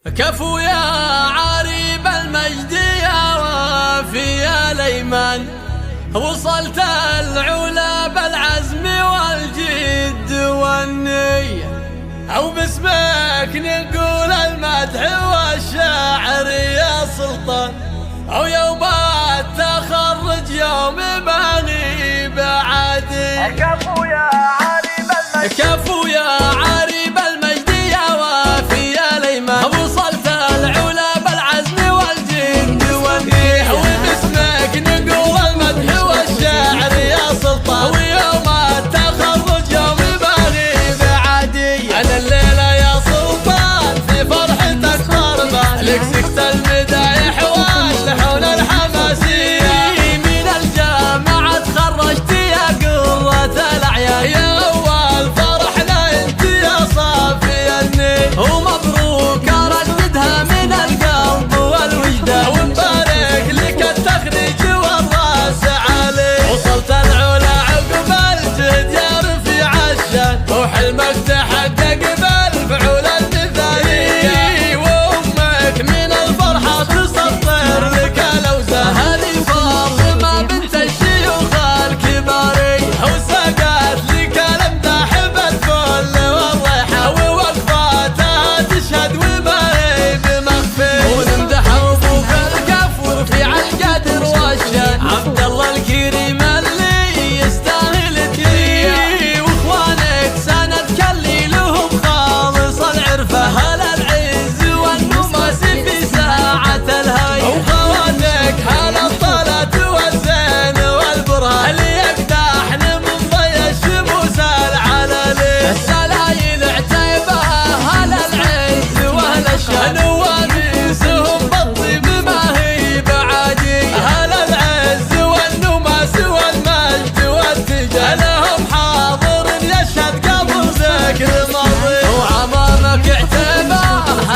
كفو يا عريب المجد يا وافي يا ليمان، وصلت العلا بالعزم والجد والنية، أو باسمك نقول المدح والشعر يا سلطان، أو يوم التخرج يوم بغيب عادي. كفو يا عريب المجد، كفو يا عريب المجد يا وافي يا ليمان، وصلت العلا بالعزم والجد والنية، وباسمك نقول المدح والشعر يا سلطان، ويوم التخرج يوم بغيب عادي. على الليلة يا سلطان في فرحتك قربان، لك سكت المدايح واللحون الحماسية، من الجامعة تخرجت يا قرة الأعيان، يا أول فرحنا انت يا صافي النية، ومبروك أرددها من القلب والوجدان، ونبارك لك التخريج والراس عليه. وصلت العلا عقب الجد يا رفيع الشان، وحلمك تحقق بالفعول المثالية، وأمك من الفرحة تسطر لك الأوزان، هذه فاطمة بنت الشيوخ الكبارية، وسقت لك الأمداح بالفل والريحان، ووقفاتها تشهد وما هي بمخفي، ونمدح أبوك الكف ورفيع القدر والشان، عبد الله الكريم اللي يستاهل التحية، واخوانك سندك اللي لهم خالص العرفة، هل العز والنماس في ساعة الهي، وخواتك هل الطلعت والزين والبرهان، اللي يقدحن من ضي الشموس العلالي، السلايل عتيبها هل العز واهل الشان، ونواميسهم بالطيب ما هي بعادي، هل العز والنماس والمجد والتجاه، لهم حاضر يشهد قبل ذكر ماضي، وعمامك عتيبه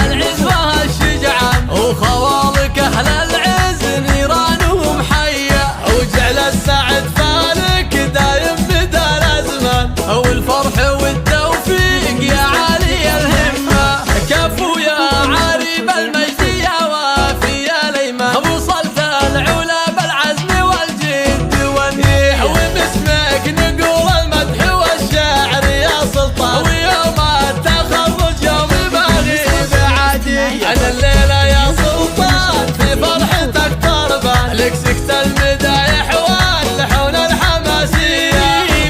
العز والشجعان، وخوالك اهل العز نيرانهم حيه، وجعل السعد فالك دايم مدى الازمان، والفرح والتوفيق يا عالي الهمه. كفو يا عريب المجد يا وافي يا ليمان، وصلت العلا بالعزم والجد والنية، وباسمك نقول المدح والشعر يا سلطان، ويوم التخرج يوم بغيب عادي. على الليلة يا سلطان في فرحتك قربان، لك سكت المدايح واللحون الحماسية،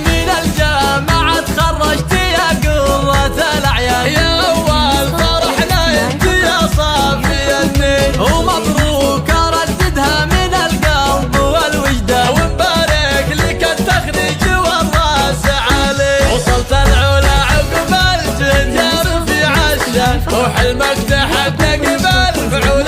من الجامعة تخرجت يا قرة الأعيان، يا أول فرحنا انت يا صافي النية، ومبروك أرددها من القلب والوجدان، ونبارك لك التخريج والراس عليه. وصلت العلا عقب الجد يا رفيع الشان، وحلمك تحقق بالفعول